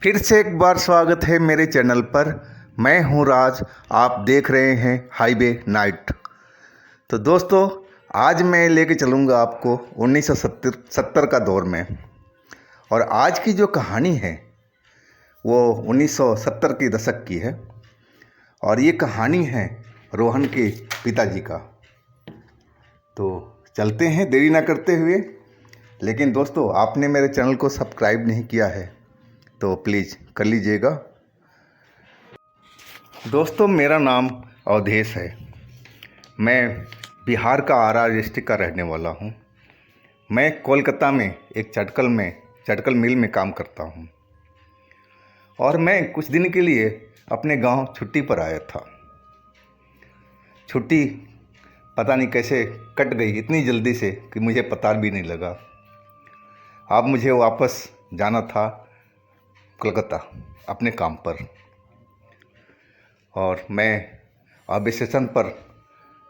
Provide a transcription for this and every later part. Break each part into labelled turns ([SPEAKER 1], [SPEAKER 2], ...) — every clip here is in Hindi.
[SPEAKER 1] फिर से एक बार स्वागत है मेरे चैनल पर। मैं हूं राज, आप देख रहे हैं हाईवे नाइट। तो दोस्तों, आज मैं लेके चलूँगा आपको 1970 का दौर में। और आज की जो कहानी है वो 1970 के दशक की है। और ये कहानी है रोहन के पिताजी का। तो चलते हैं देरी ना करते हुए। लेकिन दोस्तों, आपने मेरे चैनल को सब्सक्राइब नहीं किया है तो प्लीज़ कर लीजिएगा। दोस्तों, मेरा नाम अवधेश है। मैं बिहार का आरा डिस्ट्रिक्ट का रहने वाला हूँ। मैं कोलकाता में एक चटकल मिल में काम करता हूँ। और मैं कुछ दिन के लिए अपने गांव छुट्टी पर आया था। छुट्टी पता नहीं कैसे कट गई इतनी जल्दी से कि मुझे पता भी नहीं लगा। अब मुझे वापस जाना था कोलकाता अपने काम पर। और मैं अब स्टेशन पर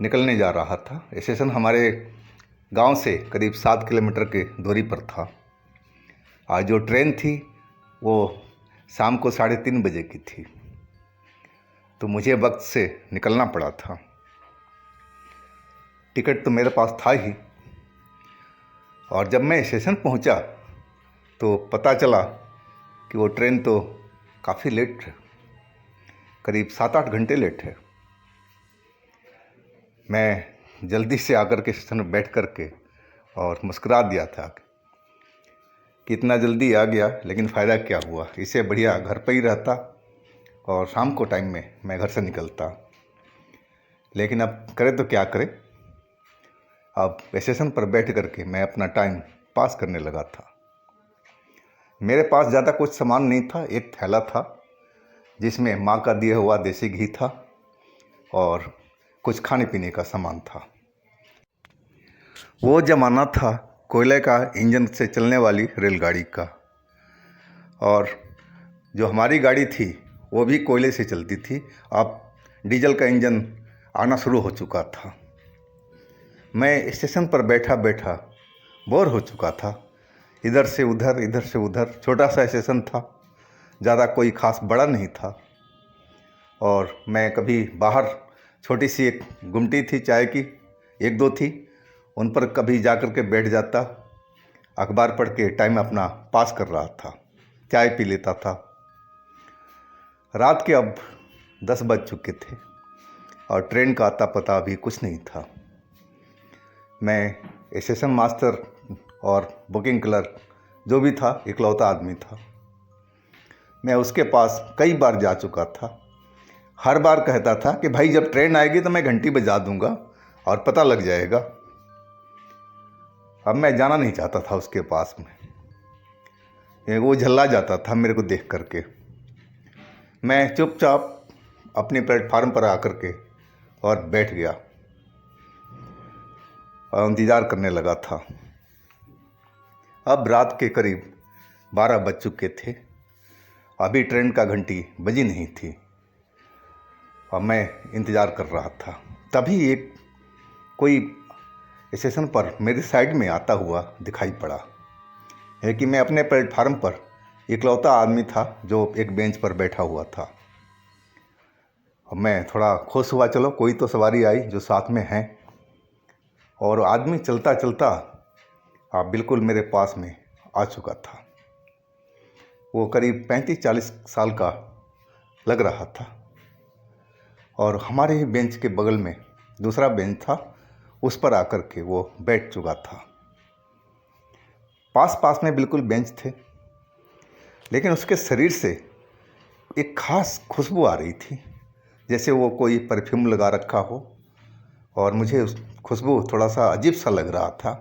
[SPEAKER 1] निकलने जा रहा था। स्टेशन हमारे गांव से करीब 7 किलोमीटर के दूरी पर था। आज जो ट्रेन थी वो शाम को 3:30 बजे की थी। तो मुझे वक्त से निकलना पड़ा था। टिकट तो मेरे पास था ही। और जब मैं स्टेशन पहुंचा तो पता चला कि वो ट्रेन तो काफ़ी लेट है, करीब 7-8 घंटे लेट है। मैं जल्दी से आकर के स्टेशन में बैठ कर के और मुस्कुरा दिया था कि इतना जल्दी आ गया, लेकिन फ़ायदा क्या हुआ, इससे बढ़िया घर पर ही रहता और शाम को टाइम में मैं घर से निकलता। लेकिन अब करे तो क्या करे। अब स्टेशन पर बैठ कर के मैं अपना टाइम पास करने लगा था। मेरे पास ज़्यादा कुछ सामान नहीं था। एक थैला था जिसमें माँ का दिया हुआ देसी घी था और कुछ खाने पीने का सामान था। वो ज़माना था कोयले का इंजन से चलने वाली रेलगाड़ी का। और जो हमारी गाड़ी थी वो भी कोयले से चलती थी। अब डीजल का इंजन आना शुरू हो चुका था। मैं स्टेशन पर बैठा बैठा बोर हो चुका था। इधर से उधर छोटा सा स्टेशन था, ज़्यादा कोई ख़ास बड़ा नहीं था। और मैं कभी बाहर छोटी सी एक गुमटी थी चाय की, 1-2 थी, उन पर कभी जा कर के बैठ जाता, अखबार पढ़ के टाइम अपना पास कर रहा था, चाय पी लेता था। रात के अब 10 बज चुके थे और ट्रेन का अता पता अभी कुछ नहीं था। मैं स्टेशन मास्टर और बुकिंग क्लर्क जो भी था, इकलौता आदमी था। मैं उसके पास कई बार जा चुका था। हर बार कहता था कि भाई जब ट्रेन आएगी तो मैं घंटी बजा दूंगा और पता लग जाएगा। अब मैं जाना नहीं चाहता था उसके पास में। वो झल्ला जाता था मेरे को देख करके। मैं चुपचाप अपने प्लेटफार्म पर आकर के और बैठ गया और इंतज़ार करने लगा था। अब रात के करीब 12 बज चुके थे। अभी ट्रेन का घंटी बजी नहीं थी और मैं इंतज़ार कर रहा था। तभी एक कोई स्टेशन पर मेरी साइड में आता हुआ दिखाई पड़ा है कि मैं अपने प्लेटफार्म पर इकलौता आदमी था जो एक बेंच पर बैठा हुआ था। और मैं थोड़ा खुश हुआ, चलो कोई तो सवारी आई जो साथ में है। और आदमी चलता चलता बिल्कुल मेरे पास में आ चुका था। वो करीब 35-40 साल का लग रहा था। और हमारे ही बेंच के बगल में दूसरा बेंच था, उस पर आकर के वो बैठ चुका था। पास पास में बिल्कुल बेंच थे, लेकिन उसके शरीर से एक खास खुशबू आ रही थी, जैसे वो कोई परफ्यूम लगा रखा हो। और मुझे उस खुशबू थोड़ा सा अजीब सा लग रहा था,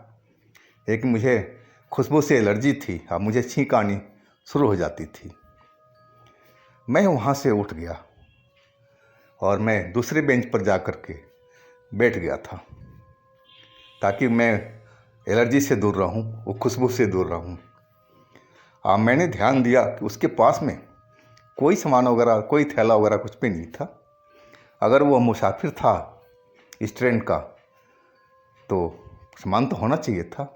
[SPEAKER 1] लेकिन मुझे खुशबू से एलर्जी थी। अब मुझे छींक आनी शुरू हो जाती थी। मैं वहाँ से उठ गया और मैं दूसरे बेंच पर जा कर के बैठ गया था, ताकि मैं एलर्जी से दूर रहूं, वो खुशबू से दूर रहूं। मैंने ध्यान दिया कि उसके पास में कोई सामान वगैरह, कोई थैला वगैरह कुछ भी नहीं था। अगर वो मुसाफिर था इस ट्रेन का तो सामान तो होना चाहिए था।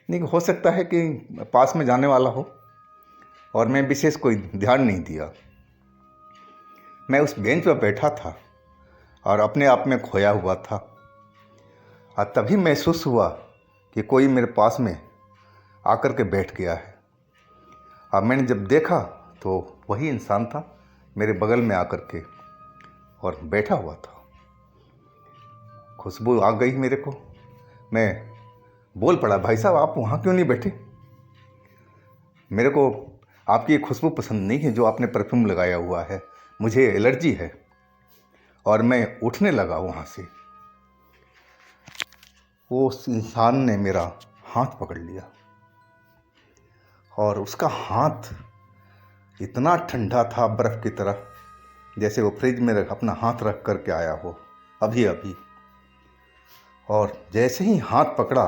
[SPEAKER 1] नहीं, हो सकता है कि पास में जाने वाला हो। और मैं विशेष कोई ध्यान नहीं दिया। मैं उस बेंच पर बैठा था और अपने आप में खोया हुआ था। और तभी महसूस हुआ कि कोई मेरे पास में आकर के बैठ गया है। अब मैंने जब देखा तो वही इंसान था मेरे बगल में आकर के और बैठा हुआ था। खुशबू आ गई मेरे को। मैं बोल पड़ा, भाई साहब आप वहाँ क्यों नहीं बैठे? मेरे को आपकी खुशबू पसंद नहीं है जो आपने परफ्यूम लगाया हुआ है, मुझे एलर्जी है। और मैं उठने लगा वहाँ से। वो उस इंसान ने मेरा हाथ पकड़ लिया और उसका हाथ इतना ठंडा था बर्फ़ की तरह, जैसे वो फ्रिज में अपना हाथ रख कर के आया हो अभी अभी। और जैसे ही हाथ पकड़ा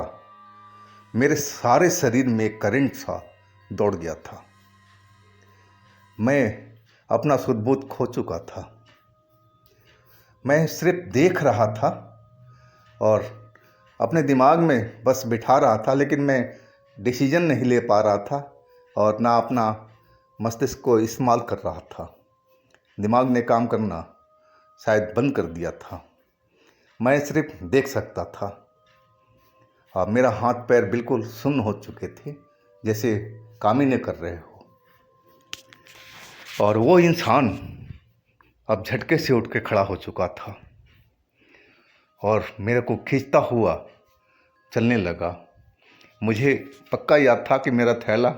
[SPEAKER 1] मेरे सारे शरीर में एक करंट सा दौड़ गया था। मैं अपना सुध-बुध खो चुका था। मैं सिर्फ देख रहा था और अपने दिमाग में बस बिठा रहा था, लेकिन मैं डिसीजन नहीं ले पा रहा था और ना अपना मस्तिष्क को इस्तेमाल कर रहा था। दिमाग ने काम करना शायद बंद कर दिया था। मैं सिर्फ देख सकता था और मेरा हाथ पैर बिल्कुल सुन्न हो चुके थे, जैसे काम ही नहीं कर रहे हो। और वो इंसान अब झटके से उठ के खड़ा हो चुका था और मेरे को खींचता हुआ चलने लगा। मुझे पक्का याद था कि मेरा थैला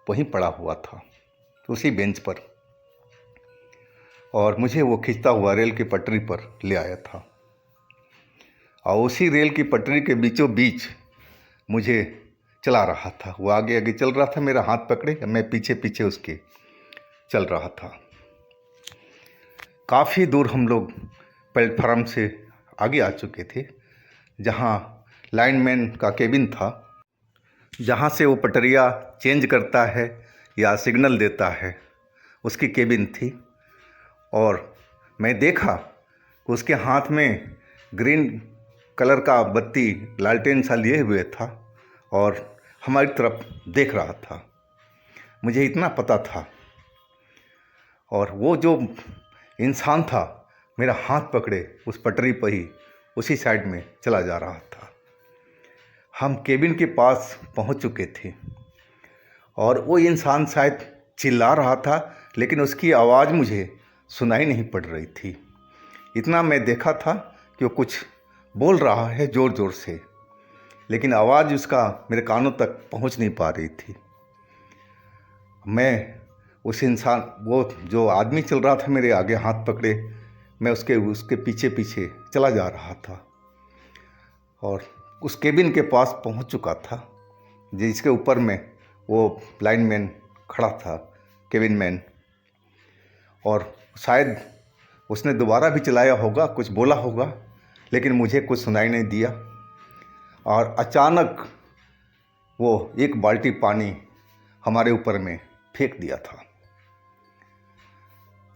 [SPEAKER 1] वहीं पड़ा हुआ था उसी बेंच पर, और मुझे वो खींचता हुआ रेल की पटरी पर ले आया था। और उसी रेल की पटरी के बीचों बीच मुझे चला रहा था। वो आगे आगे चल रहा था, मेरा हाथ पकड़े, मैं पीछे पीछे उसके चल रहा था। काफ़ी दूर हम लोग प्लेटफार्म से आगे आ चुके थे, जहाँ लाइनमैन का केबिन था, जहाँ से वो पटरिया चेंज करता है या सिग्नल देता है, उसकी केबिन थी। और मैं देखा कि उसके हाथ में ग्रीन कलर का बत्ती लालटेन सा लिए हुए था और हमारी तरफ देख रहा था। मुझे इतना पता था। और वो जो इंसान था मेरा हाथ पकड़े उस पटरी पर ही उसी साइड में चला जा रहा था। हम केबिन के पास पहुंच चुके थे और वो इंसान शायद चिल्ला रहा था, लेकिन उसकी आवाज़ मुझे सुनाई नहीं पड़ रही थी। इतना मैं देखा था कि वो कुछ बोल रहा है ज़ोर ज़ोर से, लेकिन आवाज़ उसका मेरे कानों तक पहुंच नहीं पा रही थी। मैं उस इंसान, वो जो आदमी चल रहा था मेरे आगे हाथ पकड़े, मैं उसके पीछे पीछे चला जा रहा था और उस केबिन के पास पहुंच चुका था, जिसके ऊपर में वो लाइनमैन खड़ा था, केबिन मैन। और शायद उसने दोबारा भी चलाया होगा, कुछ बोला होगा, लेकिन मुझे कुछ सुनाई नहीं दिया। और अचानक वो एक बाल्टी पानी हमारे ऊपर में फेंक दिया था।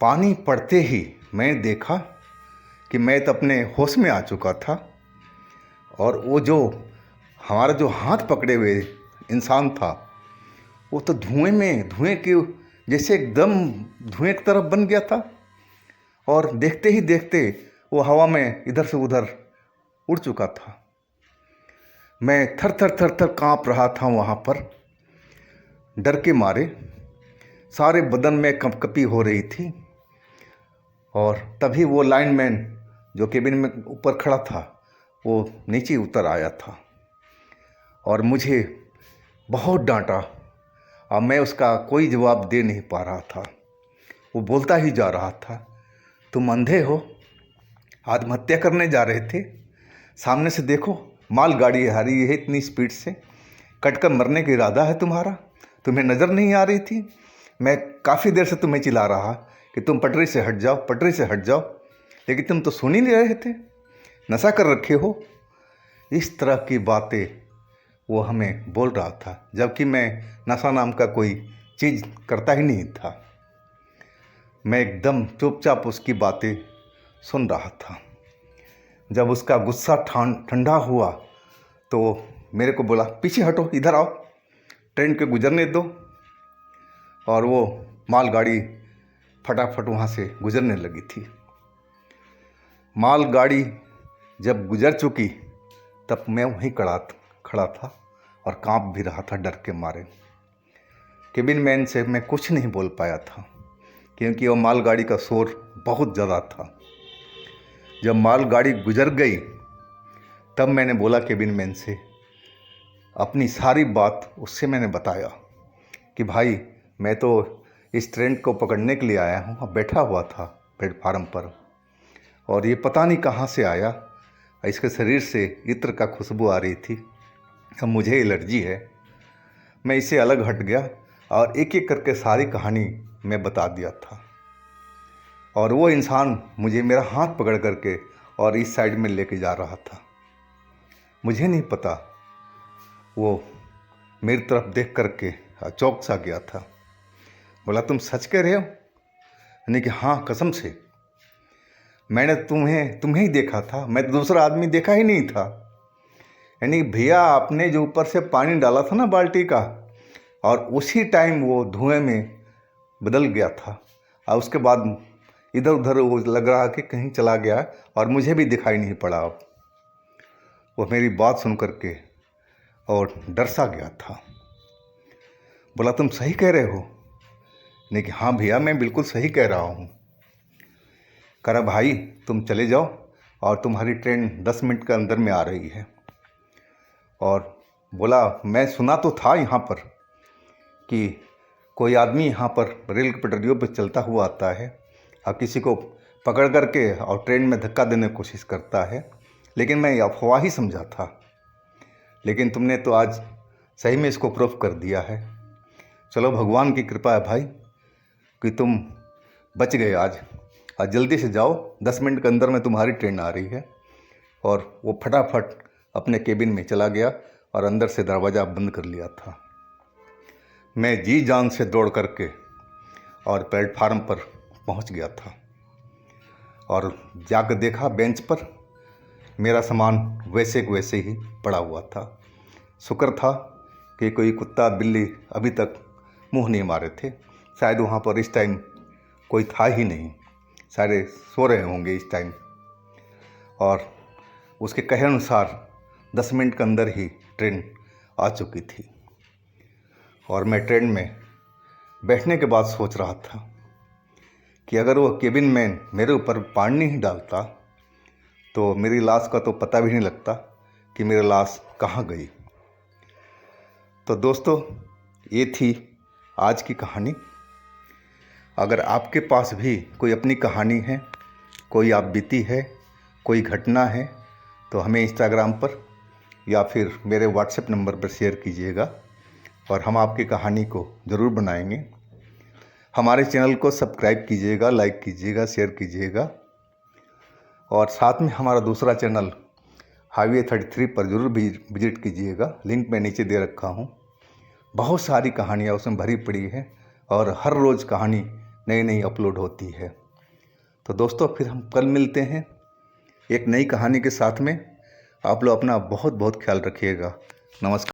[SPEAKER 1] पानी पड़ते ही मैं देखा कि मैं तो अपने होश में आ चुका था और वो जो हमारा जो हाथ पकड़े हुए इंसान था वो तो धुएं के जैसे एकदम धुएं की तरफ बन गया था। और देखते ही देखते वो हवा में इधर से उधर उड़ चुका था। मैं थर थर काँप रहा था वहाँ पर, डर के मारे सारे बदन में कंपकपी हो रही थी। और तभी वो लाइनमैन जो केबिन में ऊपर खड़ा था वो नीचे उतर आया था और मुझे बहुत डांटा और मैं उसका कोई जवाब दे नहीं पा रहा था। वो बोलता ही जा रहा था, तुम अंधे हो? आत्महत्या करने जा रहे थे? सामने से देखो माल गाड़ी आ रही है इतनी स्पीड से, कटकर मरने का इरादा है तुम्हारा? तुम्हें नज़र नहीं आ रही थी? मैं काफ़ी देर से तुम्हें चिल्ला रहा कि तुम पटरी से हट जाओ, पटरी से हट जाओ, लेकिन तुम तो सुन ही नहीं रहे थे। नशा कर रखे हो? इस तरह की बातें वो हमें बोल रहा था, जबकि मैं नशा नाम का कोई चीज़ करता ही नहीं था। मैं एकदम चुपचाप उसकी बातें सुन रहा था। जब उसका गुस्सा ठंडा हुआ तो मेरे को बोला, पीछे हटो, इधर आओ, ट्रेन के गुजरने दो। और वो मालगाड़ी फटाफट वहाँ से गुजरने लगी थी। मालगाड़ी जब गुजर चुकी तब मैं वहीं खड़ा था और कांप भी रहा था डर के मारे। केबिन मैन से मैं कुछ नहीं बोल पाया था क्योंकि वो मालगाड़ी का शोर बहुत ज़्यादा था। जब मालगाड़ी गुजर गई तब मैंने बोला केबिन मैन से, अपनी सारी बात उससे मैंने बताया कि भाई मैं तो इस ट्रेन को पकड़ने के लिए आया हूँ, अब बैठा हुआ था प्लेटफार्म पर और ये पता नहीं कहाँ से आया, इसके शरीर से इत्र का खुशबू आ रही थी। अब मुझे एलर्जी है। मैं इससे अलग हट गया और एक एक करके सारी कहानी मैं बता दिया था। और वो इंसान मुझे मेरा हाथ पकड़ करके और इस साइड में लेके जा रहा था। मुझे नहीं पता, वो मेरी तरफ देख करके चौंक सा गया था। बोला, तुम सच कह रहे हो? यानी कि हाँ, कसम से मैंने तुम्हें ही देखा था, मैं दूसरा आदमी देखा ही नहीं था। यानी भैया आपने जो ऊपर से पानी डाला था ना बाल्टी का, और उसी टाइम वो धुएं में बदल गया था और उसके बाद इधर उधर वो लग रहा कि कहीं चला गया और मुझे भी दिखाई नहीं पड़ा। अब वो मेरी बात सुन करके और डर सा गया था। बोला, तुम सही कह रहे हो? नहीं कि हाँ भैया, मैं बिल्कुल सही कह रहा हूँ। कह रहा, भाई तुम चले जाओ और तुम्हारी ट्रेन 10 मिनट के अंदर में आ रही है। और बोला, मैं सुना तो था यहाँ पर कि कोई आदमी यहाँ पर रेल की पटरियों पर चलता हुआ आता है और किसी को पकड़ करके और ट्रेन में धक्का देने की कोशिश करता है, लेकिन मैं अफवाह ही समझा था। लेकिन तुमने तो आज सही में इसको प्रूफ कर दिया है। चलो, भगवान की कृपा है भाई कि तुम बच गए आज जल्दी से जाओ, 10 मिनट के अंदर में तुम्हारी ट्रेन आ रही है। और वो फटाफट अपने केबिन में चला गया और अंदर से दरवाज़ा बंद कर लिया था। मैं जी जान से दौड़ करके और प्लेटफार्म पर पहुंच गया था और जाकर देखा बेंच पर मेरा सामान वैसे के वैसे ही पड़ा हुआ था। शुक्र था कि कोई कुत्ता बिल्ली अभी तक मुंह नहीं मारे थे। शायद वहाँ पर इस टाइम कोई था ही नहीं, सारे सो रहे होंगे इस टाइम। और उसके कहे अनुसार 10 मिनट के अंदर ही ट्रेन आ चुकी थी। और मैं ट्रेन में बैठने के बाद सोच रहा था कि अगर वो केबिन मैन मेरे ऊपर पानी ही डालता तो मेरी लाश का तो पता भी नहीं लगता कि मेरी लाश कहाँ गई। तो दोस्तों, ये थी आज की कहानी। अगर आपके पास भी कोई अपनी कहानी है, कोई आप बीती है, कोई घटना है, तो हमें इंस्टाग्राम पर या फिर मेरे व्हाट्सएप नंबर पर शेयर कीजिएगा और हम आपकी कहानी को ज़रूर बनाएंगे। हमारे चैनल को सब्सक्राइब कीजिएगा, लाइक कीजिएगा, शेयर कीजिएगा और साथ में हमारा दूसरा चैनल हाईवे 33 पर ज़रूर विजिट कीजिएगा। लिंक मैं नीचे दे रखा हूँ। बहुत सारी कहानियाँ उसमें भरी पड़ी है और हर रोज़ कहानी नई नई अपलोड होती है। तो दोस्तों, फिर हम कल मिलते हैं एक नई कहानी के साथ में। आप लोग अपना बहुत बहुत ख्याल रखिएगा। नमस्कार।